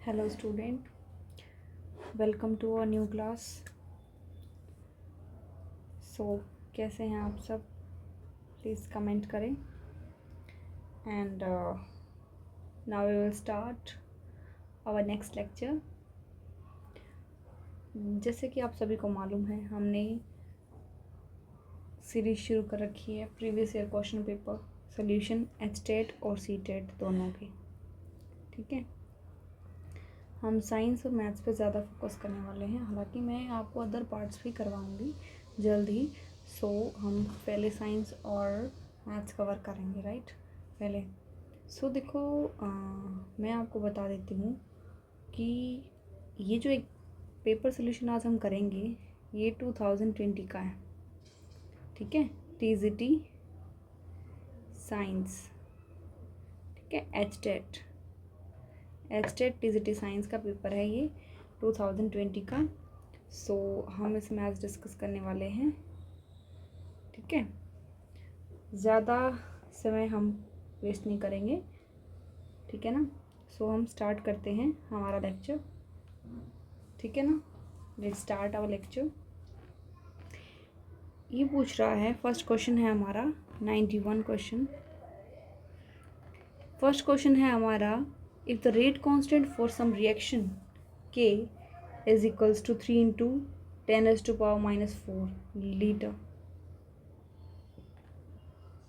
Hello student, welcome to our new class. So कैसे हैं आप सब? प्लीज़ कमेंट करें. And now we will start our next lecture. जैसे कि आप सभी को मालूम है, हमने सीरीज शुरू कर रखी है previous year question paper solution HTET और सीटेट दोनों की. ठीक है, हम साइंस और मैथ्स पे ज़्यादा फोकस करने वाले हैं. हालांकि मैं आपको अदर पार्ट्स भी करवाऊंगी जल्द ही. सो हम पहले साइंस और मैथ्स कवर करेंगे, राइट? पहले देखो, मैं आपको बता देती हूँ कि ये जो एक पेपर सोल्यूशन आज हम करेंगे ये 2020 का है. ठीक है, टीजीटी साइंस. ठीक है, एचटेट टीजीटी साइंस का पेपर है ये 2020 का. सो हम इसमें आज डिस्कस करने वाले हैं. ठीक है, ज़्यादा समय हम वेस्ट नहीं करेंगे. ठीक है ना? सो हम स्टार्ट करते हैं हमारा लेक्चर. ठीक है ना? Let's start our lecture. ये पूछ रहा है, फर्स्ट क्वेश्चन है हमारा 91 क्वेश्चन. फर्स्ट क्वेश्चन है हमारा, if the rate constant for some reaction K is equals to 3 into 10 raised to power minus 4 liter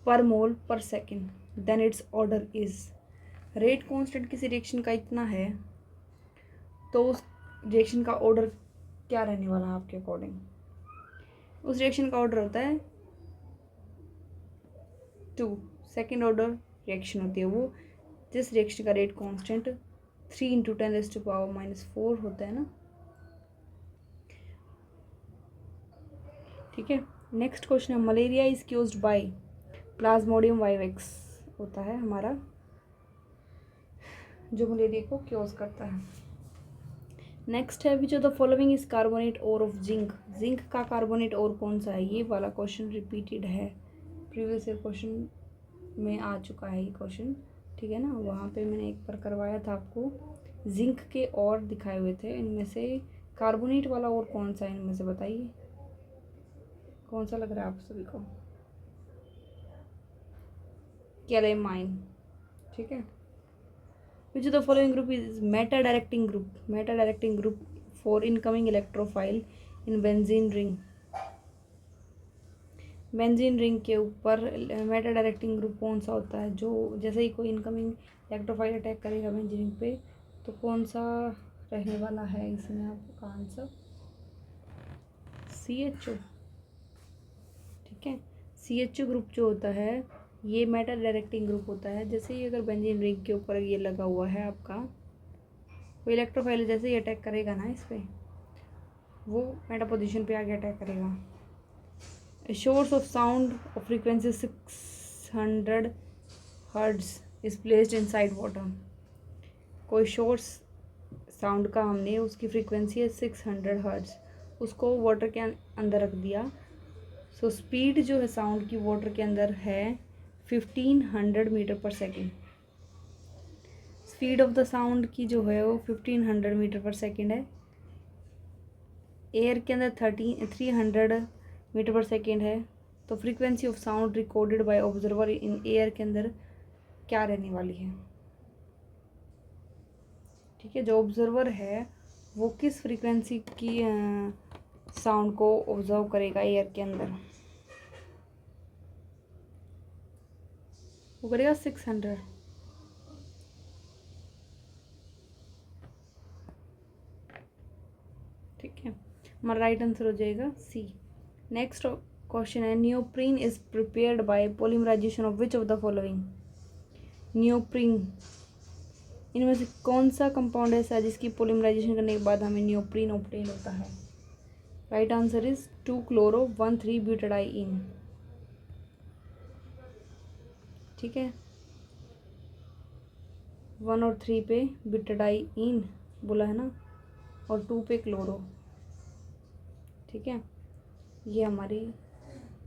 per mole per second, then its order is. Rate constant किसी reaction का इतना है तो उस reaction का order क्या रहने वाला है आपके अकॉर्डिंग? उस रिएक्शन का ऑर्डर होता है 2. सेकेंड ऑर्डर रिएक्शन होती है वो जिस रिएक्शन का rate constant 3 into 10 raised to power minus 4 होता है ना. ठीक है, नेक्स्ट क्वेश्चन है, malaria is caused by plasmodium vivax होता है हमारा जो मलेरिया को क्यूज करता है. नेक्स्ट है, which of the following is carbonate ore of zinc. Zinc का कार्बोनेट ओर कौन सा है? ये वाला क्वेश्चन रिपीटेड है, प्रीवियस ईयर क्वेश्चन में आ चुका है ये क्वेश्चन. ठीक है ना, वहाँ पे मैंने एक बार करवाया था आपको. जिंक के और दिखाए हुए थे, इनमें से कार्बोनेट वाला और कौन सा है इनमें से बताइए, कौन सा लग रहा है आप सभी को? कैलेमाइन. ठीक है, which of the following group is Meta directing group. Meta directing group for incoming electrophile in benzene ring. Benzene ring के ऊपर मेटा डायरेक्टिंग ग्रुप कौन सा होता है? जो जैसे ही कोई इनकमिंग इलेक्ट्रोफाइल अटैक करेगा बेंजीन रिंग पे तो कौन सा रहने वाला है इसमें आपका आंसर? CHO. ठीक है, CHO ग्रुप जो होता है ये मेटा डायरेक्टिंग ग्रुप होता है. जैसे ही अगर बेंजीन रिंग के ऊपर ये लगा हुआ है आपका, वो इलेक्ट्रोफाइल जैसे ही अटैक करेगा ना इस पर, वो मेटा पोजीशन पे आके अटैक करेगा. A source of sound of frequency 600 Hz is placed inside water. कोई सोर्स साउंड का हमने उसकी फ्रीक्वेंसी है 600 Hz, उसको वाटर के अंदर रख दिया. सो स्पीड जो है साउंड की वाटर के अंदर है 1500 metre per second. Speed of the sound की जो है वो 1500 मीटर पर सेकेंड है. एयर के अंदर 300 मीटर पर सेकेंड है. तो frequency of sound recorded by observer in air के अंदर क्या रहने वाली है? ठीक है, जो ऑब्जर्वर है वो किस फ्रीक्वेंसी की साउंड को ऑब्जर्व करेगा एयर के अंदर? वो करेगा 600. ठीक है, हमारा राइट आंसर हो जाएगा C. नेक्स्ट क्वेश्चन है, neoprene is prepared by polymerization of which of the following. Neoprene, इनमें से कौन सा कंपाउंड ऐसा है जिसकी पॉलीमराइजेशन करने के बाद हमें नियोप्रीन ऑब्टेन होता है? Right answer is 2-chloro-1,3-butadiene. ठीक है, 1 और 3 पे ब्यूटाडाइइन बोला है ना, और 2 पे क्लोरो. ठीक है, ये हमारी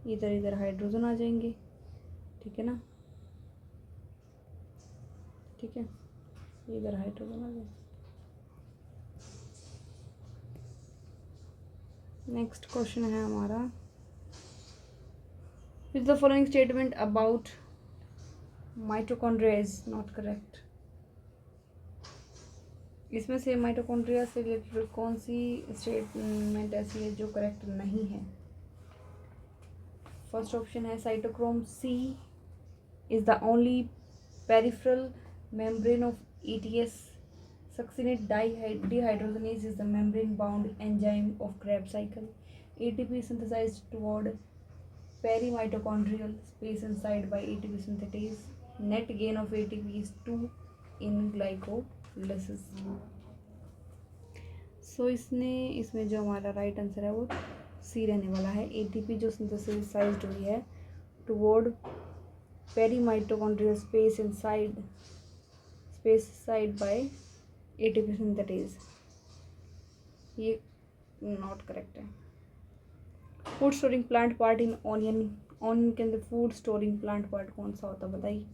इधर इधर हाइड्रोजन आ जाएंगे. ठीक है ना? ठीक है, इधर हाइड्रोजन आ जाएंगे. नेक्स्ट क्वेश्चन है हमारा, which the following statement about mitochondria is not correct. इसमें से माइटोकॉन्ड्रिया से रिलेटेड कौन सी स्टेटमेंट ऐसी है जो करेक्ट नहीं है। फर्स्ट ऑप्शन है cytochrome C is the only peripheral membrane of ETS. Succinate dehydrogenase is the membrane-bound enzyme of Krebs cycle. ATP is synthesized toward perimitochondrial space inside by ATP synthetase. Net gain of ATP is 2 in glycolysis. So इसमें जो हमारा right answer है वो सी रहने वाला है। ATP जो synthesized हुई है toward perimitochondrial space inside by ATP synthetase, ये नॉट करेक्ट है। Food storing plant part in onion, onion के अंदर फूड स्टोरिंग प्लांट पार्ट कौन सा होता है बताइए।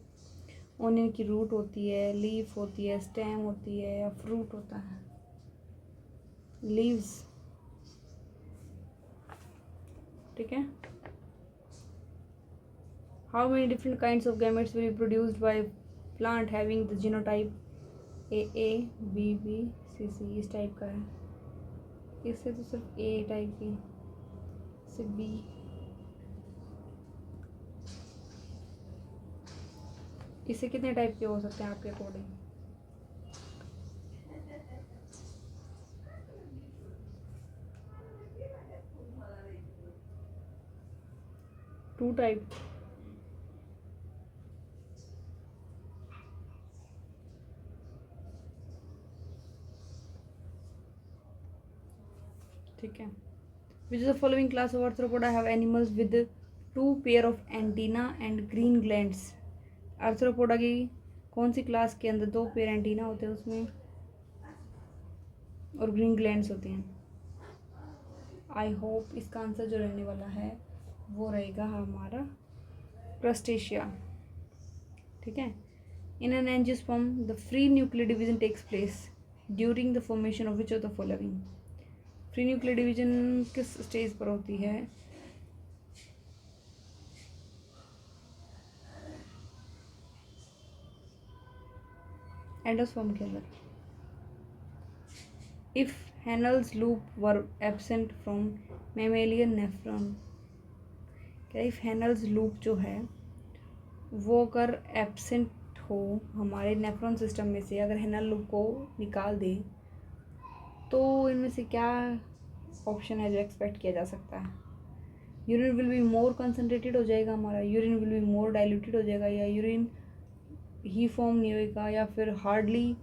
ऑनियन की रूट होती है, लीफ होती है, स्टेम होती है या फ्रूट होता है। लीव्स, ठीक है। How many different kinds of gametes will be produced by plant having the genotype A B B C C, इस टाइप का है। इससे तो सिर्फ ए टाइप की, सिर्फ बी। इससे कितने टाइप के हो सकते हैं आपके अकॉर्डिंग। टू टाइप, ठीक है। Which is the following class of arthropoda have animals with 2 pair of antenna and green glands. Arthropoda की कौन सी क्लास के अंदर 2 पेयर एंटीना होते हैं उसमें और ग्रीन ग्लैंड्स होते हैं। आई होप इसका आंसर जो रहने वाला है वो रहेगा हमारा क्रस्टेशिया, ठीक है। In an angiosperm the free nuclear division takes place during the formation of which of the following. Free nuclear division किस स्टेज पर होती है। एंडोस्पर्म के अंदर। If Henle's loop were absent from mammalian nephron, क्या if Henle's loop जो है वो अगर एब्सेंट हो हमारे नेफ्रॉन सिस्टम में से, अगर हैनल लूप को निकाल दे तो इनमें से क्या ऑप्शन है जो एक्सपेक्ट किया जा सकता है। Urine will be more concentrated हो जाएगा हमारा, urine will be more diluted हो जाएगा, या यूरिन ही फॉर्म नहीं होएगा, या फिर हार्डली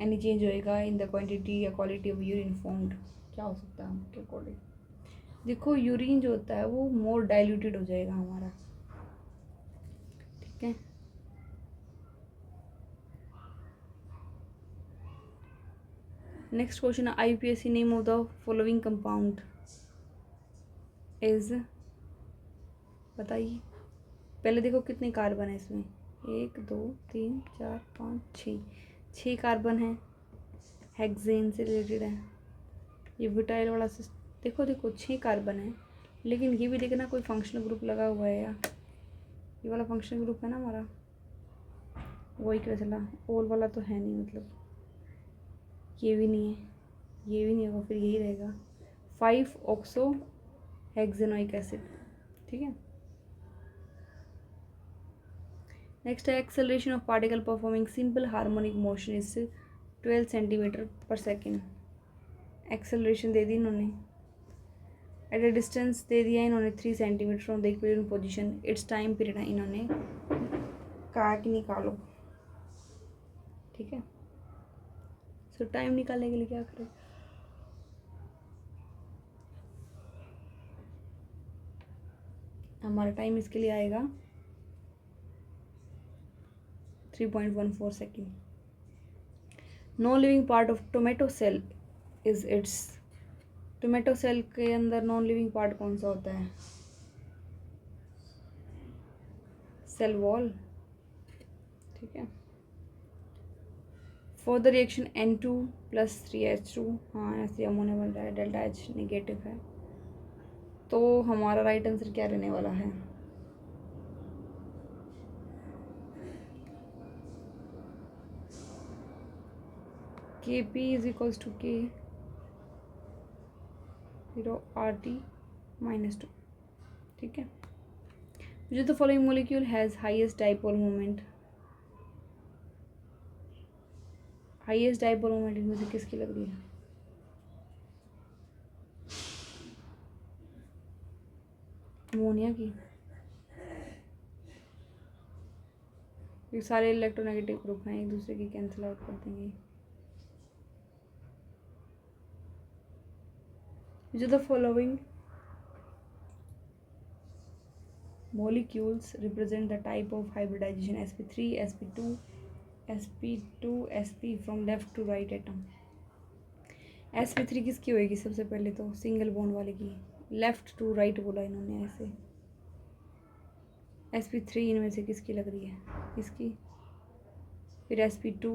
एनी चेंज होएगा इन द क्वांटिटी या क्वालिटी ऑफ यूरिन फॉर्म्ड। क्या हो सकता है आपके अकॉर्डिंग। देखो यूरिन जो होता है वो मोर डाइल्यूटेड हो जाएगा हमारा, ठीक है। Next question, IUPAC name of the following compound is, बताइए। पहले देखो कितने कार्बन है इसमें, 1 2 3 4 5 6 कार्बन है, हेक्सेन से रिलेटेड है। ये ब्यूटाइल वाला देखो 6 कार्बन है, लेकिन ये भी देखना कोई फंक्शनल ग्रुप लगा हुआ है या ये वाला फंक्शनल ग्रुप है ना हमारा, वही क्या चला। ओल वाला तो है नहीं, मतलब ये भी नहीं है, ये भी नहीं होगा, फिर यही रहेगा 5 ऑक्सो हेक्सेनोइक एसिड, ठीक है। नेक्स्ट है acceleration of particle performing simple harmonic motion is 12 centimetre पर सेकेंड। एक्सेलरेशन दे दी इन्होंने, एट ए डिस्टेंस दे दिया इन्होंने 3 centimetre from the equilibrium position. It's time period इन्होंने कहा कि निकालो, ठीक है। सो टाइम निकालने के लिए क्या करें, हमारा टाइम इसके लिए आएगा 3.14 second. No living part of tomato cell is its. Tomato cell के अंदर नॉन लिविंग पार्ट कौन सा होता है। सेल वॉल, ठीक है। फॉर द रिएक्शन N2+3H2, हाँ ऐसे अमोनिया बन रहा है, डेल्टा H नेगेटिव है। तो हमारा राइट आंसर क्या रहने वाला है? Kp is equals to K 0RT-2, ठीक है। जो the following molecule has highest dipole moment, highest dipole moment इनमें से किसकी लग रही है? अमोनिया की। ये सारे इलेक्ट्रोनेगेटिव ग्रुप हैं, एक दूसरे की कैंसिल आउट कर देंगे। जो the following molecules represent the type of hybridization sp3 sp2 sp2 sp from left to right atom। sp3 किसकी होएगी? सबसे पहले तो सिंगल बॉन्ड वाले की, लेफ्ट टू राइट बोला इन्होंने ऐसे। sp3 इनमें से किसकी लग रही है? इसकी। फिर sp2,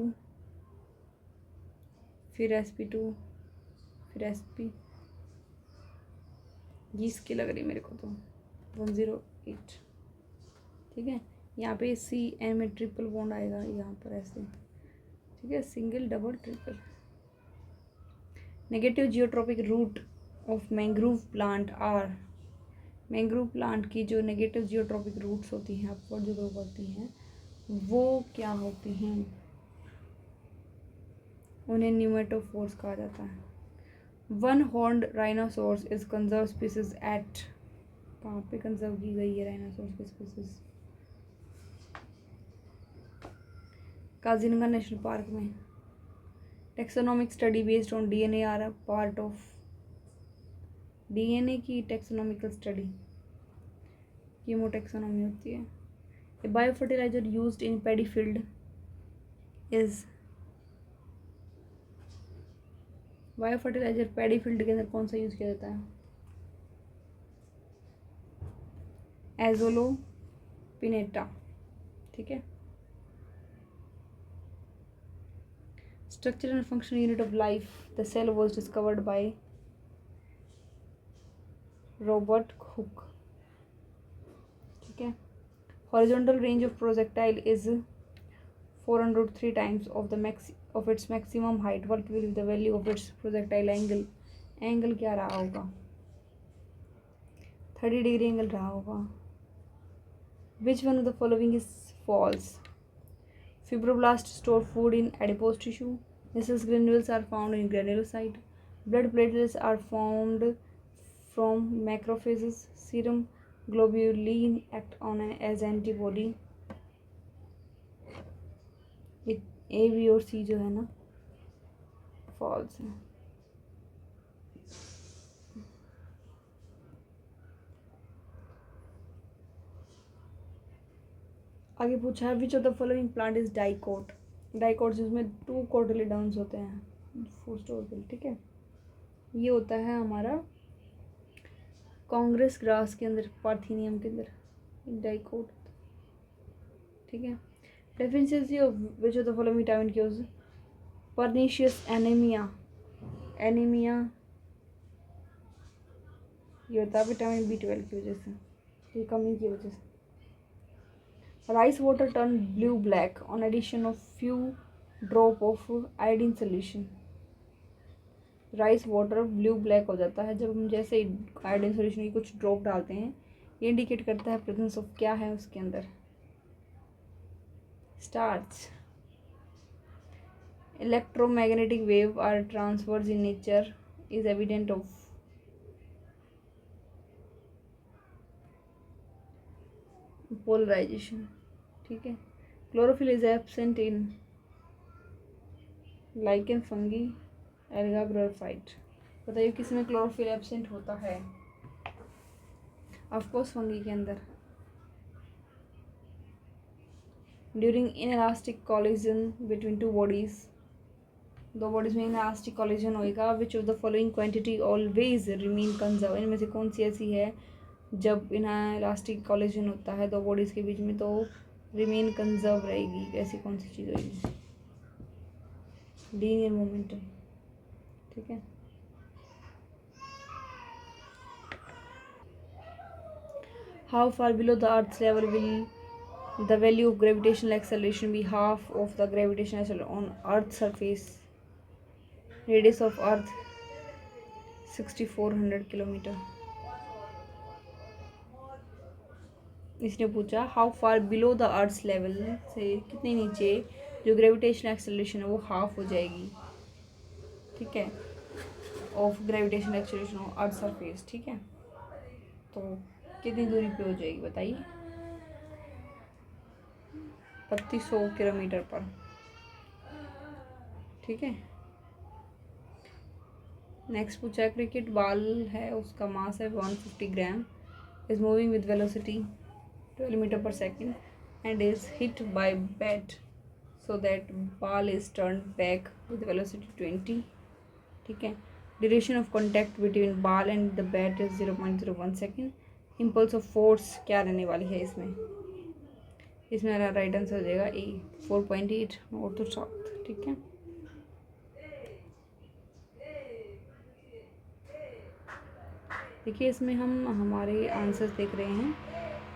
फिर sp2, फिर sp, ये इसकी लग रही है मेरे को तो 108, ठीक है। यहाँ पे CN में ट्रिपल बॉन्ड आएगा यहाँ पर ऐसे, ठीक है, single double triple. Negative geotropic root of mangrove plant are, mangrove plant की जो नेगेटिव जियोट्रॉपिक रूट्स होती हैं, अपवर्ड जो ग्रो करती हैं, वो क्या होती हैं? उन्हें न्यूमेटोफोर्स कहा जाता है। One horned rhinoceros is conserve species at, कहाँ पे कंजर्व की गई है राइनोसोर्स की स्पीसीज? काजीरंगा नेशनल पार्क में। Taxonomic study based on DNA are a part of, DNA की टेक्सोनोमिकल स्टडी कीमोटेक्सोनोमी होती है। A bio fertilizer used in paddy field is, bio fertilizer paddy field के अंदर कौन सा यूज किया जाता है? एजोलो पिनेटा, ठीक है। Structure and functional unit of life, the cell was discovered by Robert Hooke, ठीक है। Horizontal range of projectile is 403 times of its maximum height। What will be the value of its projectile angle? Angle क्या रहा होगा? 30 degree angle रहा होगा। Which one of the following is false? Fibroblasts store food in adipose tissue. Muscle granules are found in granulocyte. Blood platelets are formed from macrophages. Serum globulin act on as antibody। A, B और C जो है ना false है। आगे पूछा है which of the following plant is dicot. Dicot जिसमें 2 कोटिलीडॉन्स होते हैं फूड स्टोर के लिए, ठीक है। ये होता है हमारा कांग्रेस ग्रास के अंदर, पार्थीनियम के अंदर डाइकोट, ठीक है। Deficiency of which of the following vitamin causes? Pernicious anaemia, anaemia ये होता है विटामिन B12 की वजह से, ये कमी की वजह से। Rice water turn blue black on addition of few drop of iodine solution. Rice water blue black हो जाता है जब हम जैसे आयोडीन सोल्यूशन की कुछ ड्रॉप डालते हैं। ये इंडिकेट करता है प्रेजेंस ऑफ क्या है उसके अंदर? Starch. Electromagnetic wave are transverse in nature is evident of polarization, ठीक है। Chlorophyll is absent in lichen, fungi, alga, bryophyte. बताइए किस में क्लोरोफिल एब्सेंट होता है? ऑफकोर्स फंगी के अंदर। During inelastic collision between two bodies, दो बॉडीज में इनइलास्टिक कॉलिजन होएगा। विच of the following quantity always remain conserve? इनमें से कौन सी ऐसी है जब इनइलास्टिक कॉलिजन होता है दो बॉडीज के बीच में तो रिमेन कंजर्व रहेगी? ऐसी कौन सी चीज़ होगी? लीनियर मोमेंटम, ठीक है। How far below the earth level will the value of gravitational acceleration be half of the gravitational acceleration on earth surface, radius of earth 6400 kilometre. इसने पूछा how far below the earth level से कितने नीचे जो gravitational acceleration है वो half हो जाएगी, ठीक है, of gravitational acceleration of earth surface, ठीक है। तो कितनी दूरी पे हो जाएगी बताइए? 3200 किलोमीटर पर, ठीक है। नेक्स्ट पूछा है क्रिकेट बॉल है, उसका मास है 150 gram, is moving with velocity 12 metre per second and is hit by bat so that ball is turn back with velocity 20, ठीक है। Duration of contact between ball and the bat is 0.01 second. Impulse of force क्या रहने वाली है इसमें? इसमें हमारा right answer हो जाएगा ए 4.8 नॉर्थ टू साउथ, ठीक है। देखिए इसमें हम हमारे आंसर्स देख रहे हैं,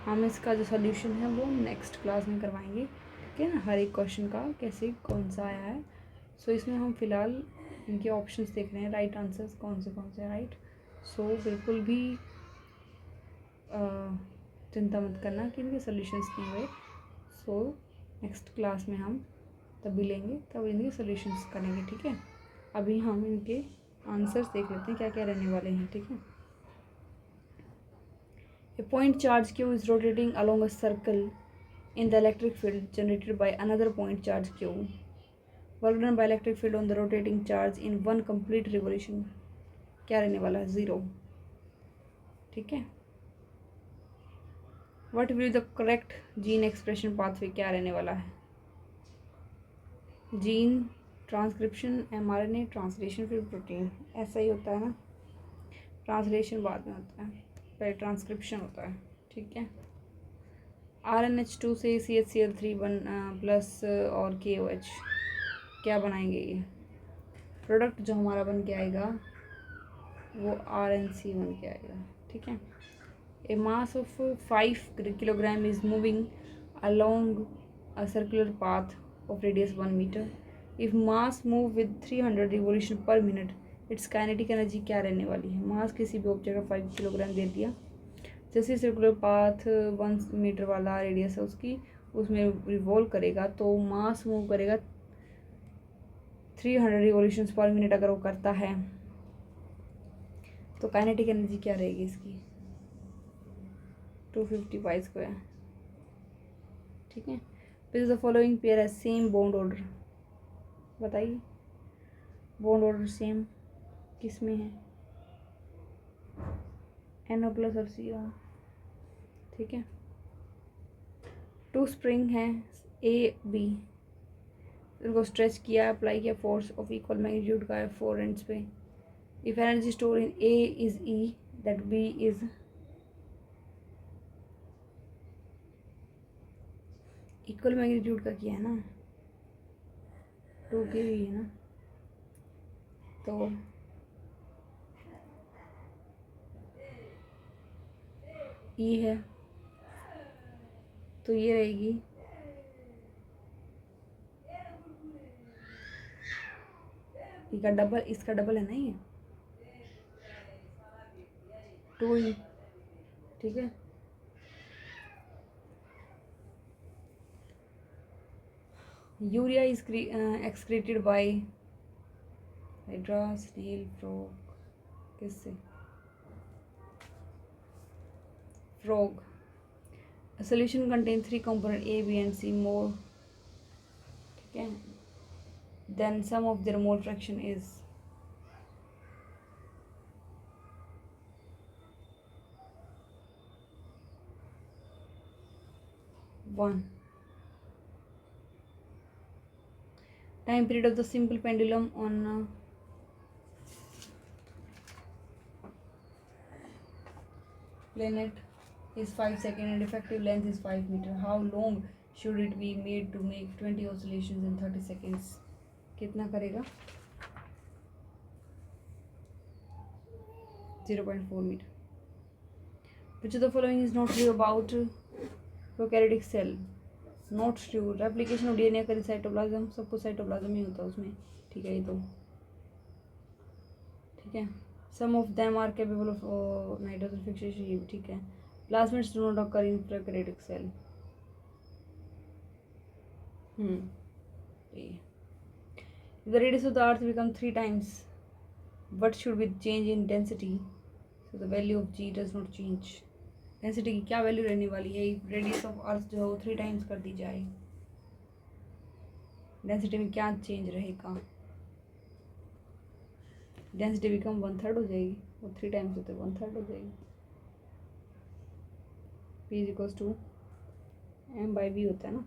हम इसका जो सोल्यूशन है वो नेक्स्ट क्लास में करवाएंगे, ठीक है ना, हर एक क्वेश्चन का कैसे कौन सा आया है। सो इसमें हम फिलहाल इनके ऑप्शंस देख रहे हैं, राइट आंसर्स कौन से राइट। सो बिल्कुल भी चिंता मत करना कि इनके सोल्यूशंस नहीं हुए। सो नेक्स्ट क्लास में हम तभी लेंगे, तब इनके सोल्यूशंस करेंगे, ठीक है। अभी हम इनके आंसर्स देख लेते हैं क्या क्या रहने वाले हैं, ठीक है। A point charge q is rotating along a circle in the electric field generated by another point charge q. Work done by electric field on the rotating charge in one complete revolution क्या रहने वाला है? 0, ठीक है। What will be the correct gene expression pathway क्या रहने वाला है? जीन ट्रांसक्रिप्शन, mRNA ट्रांसलेशन, फिर प्रोटीन, ऐसा ही होता है ना, ट्रांसलेशन बाद में होता है, पहले ट्रांसक्रिप्शन होता है, ठीक है। RnH2 से CH3 प्लस और KOH क्या बनाएंगे? ये प्रोडक्ट जो हमारा बन के आएगा वो RNC बन के आएगा, ठीक है। A mass of 5 kilogram is moving along a circular path of radius 1 metre. If mass move with 300 revolution per minute, its kinetic energy क्या रहने वाली है? मास किसी भी ऑब्जेक्ट का 5 किलोग्राम दे दिया, जैसे सर्कुलर पाथ 1 मीटर वाला रेडियस है उसकी, उसमें रिवॉल्व करेगा तो मास मूव करेगा 300 रिवोल्यूशन पर मिनट अगर वो करता है, तो काइनेटिक एनर्जी क्या रहेगी इसकी? 250 पाई स्क्वायर, ठीक है। विच द फॉलोइंग पेयर है सेम बॉन्ड ऑर्डर, बताइए बॉन्ड ऑर्डर सेम किस में है? NO प्लस और CO, ठीक है। 2 स्प्रिंग है AB, इनको स्ट्रेच किया, अप्लाई किया, फोर्स ऑफ इक्वल मैग्नीट्यूड का है 4 एंड्स पे। If energy store in A is E, that B is equal magnitude का किया है ना, 2 के भी है ना, तो E है, तो ये रहेगी इसका डबल है ना, ये 2E, ठीक है। Urea is excreted by hydra, snail, frog, किससे? Frog. A solution contains 3 components A, B and C more, ठीक है, then sum of their mole fraction is 1. Time period of the simple pendulum on planet is 5 seconds and effective length is 5 meter. How long should it be made to make 20 oscillations in 30 seconds? कितना करेगा 0.4 metre. Which of the following is not true about prokaryotic cell? Not true. Replication of DNA करी cytoplasm, सब कुछ cytoplasm ही होता है उसमें. ठीक है, ये तो ठीक है. Some of them are capable of nitrogen fixation, ये भी ठीक है. Plasmids do not occur in prokaryotic cell. If the radius of the earth becomes 3 times, what should be change in density? So the value of G does not change. Density की क्या value रहने वाली है? Radius of अर्थ जो है वो 3 times कर दी जाए, डेंसिटी में क्या चेंज रहेगा? डेंसिटी बिकम 1/3 हो जाएगी. वो 3 टाइम्स होते 1/3 हो जाएगी. P = m/v होता है ना.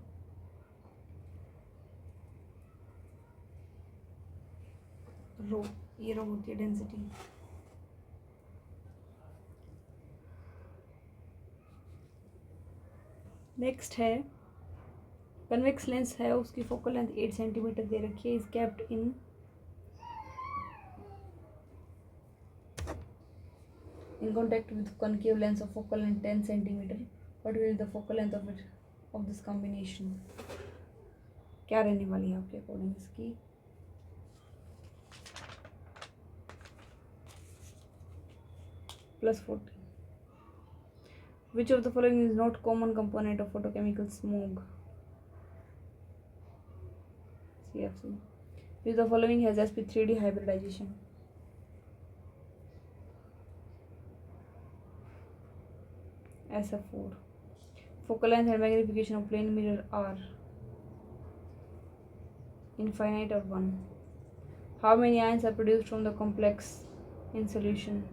रो, ये रो होती है डेंसिटी. नेक्स्ट है कन्वेक्स लेंस है, उसकी फोकल लेंथ 8 सेंटीमीटर दे रखी है. Is kept in contact with concave lens of focal length 10 centimeter. What will the focal length of this combination? क्या रहने वाली है आपके अकॉर्डिंग इसकी? +40. Which of the following is not common component of photochemical smog? CFC. Which of the following has sp3d hybridization? SF4. Focal length and magnification of plane mirror are infinite or 1. How many ions are produced from the complex in solution?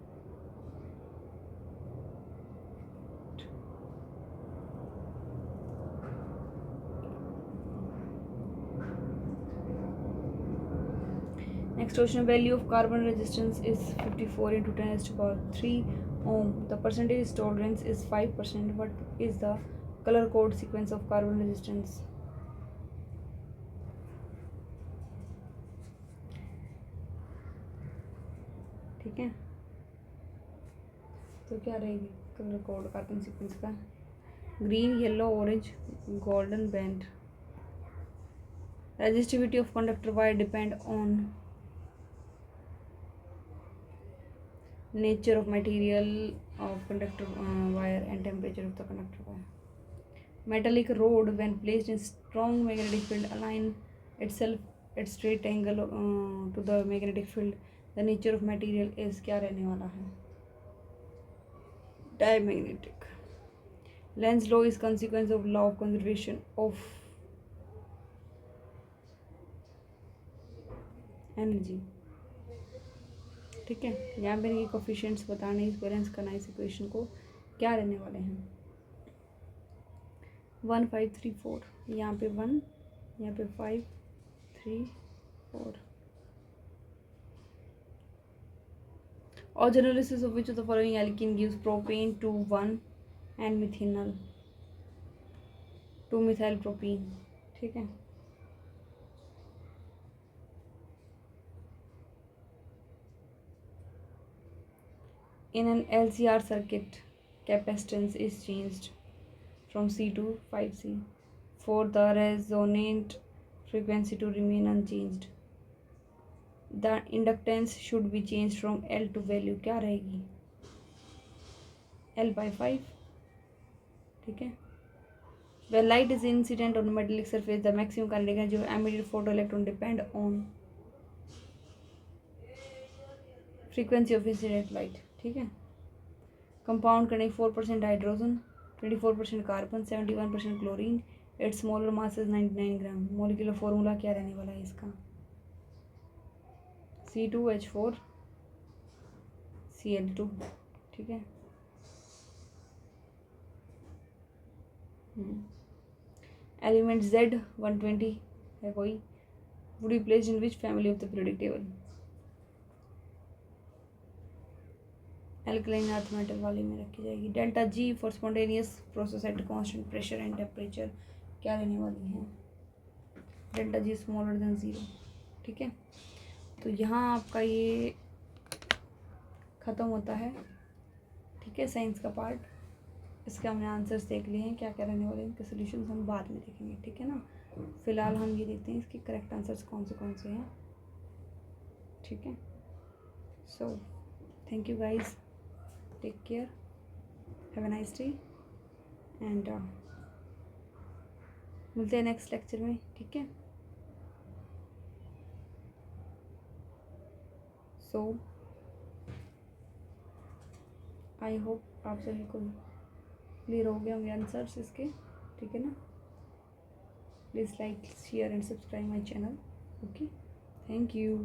Next question, value of carbon resistance is 54 × 10⁻³ ohm. The percentage tolerance is 5%. What is the color code sequence of carbon resistance? ठीक है, तो क्या रहेगी colour code carbon sequence का? Green, yellow, orange, golden band. Resistivity of conductor wire depend on nature of material of conductor wire and temperature of the conductor wire. Metallic rod when placed in strong magnetic field align itself at straight angle to the magnetic field. The nature of material is क्या रहने वाला है? Diamagnetic. Lenz's law is consequence of law of conservation of energy. ठीक है, यहाँ पे इनके coefficients बताने, बैलेंस करना इस इक्वेशन को. क्या रहने वाले हैं? 1 5 3 4. यहाँ पे 1, यहाँ पे 5 3 4. Organolysis of which of the following alkene gives propane 2,1 and methanol 2-methylpropene. ठीक है. In an LCR circuit, capacitance is changed from C to 5C for the resonant frequency to remain unchanged. The inductance should be changed from L to value क्या रहेगी? L/5. ठीक है. When light is incident on a metallic surface, the maximum kinetic energy of emitted photoelectron depend on frequency of incident light. ठीक है. Compound करने 4% hydrogen, 24% carbon, 71% chlorine. It's smaller mass is 99 gram. Molecular formula क्या रहने वाला है इसका? C2H4 Cl2. ठीक है. एलिमेंट Z120 है कोई. Would be placed in which family of the periodic table? Alkaline earth metal वाली में रखी जाएगी. Delta G for spontaneous process at constant pressure and temperature क्या रहने वाली है? Delta G smaller than 0. ठीक है, तो यहाँ आपका ये ख़त्म होता है। ठीक है, साइंस का पार्ट, इसके हमने आंसर्स देख लिए हैं, क्या क्या रहने वाले हैं, इनके सोल्यूशन हम बाद में देखेंगे। ठीक है ना, फ़िलहाल हम ये देखते हैं इसके करेक्ट आंसर्स कौन से हैं। ठीक है, so thank you guys, take care, have a nice day, and मिलते हैं नेक्स्ट लेक्चर में। ठीक है, सो आई होप आप सभी को क्लियर हो गए होंगे आंसर्स इसके। ठीक है ना, please like, share and subscribe my channel. Okay, thank you.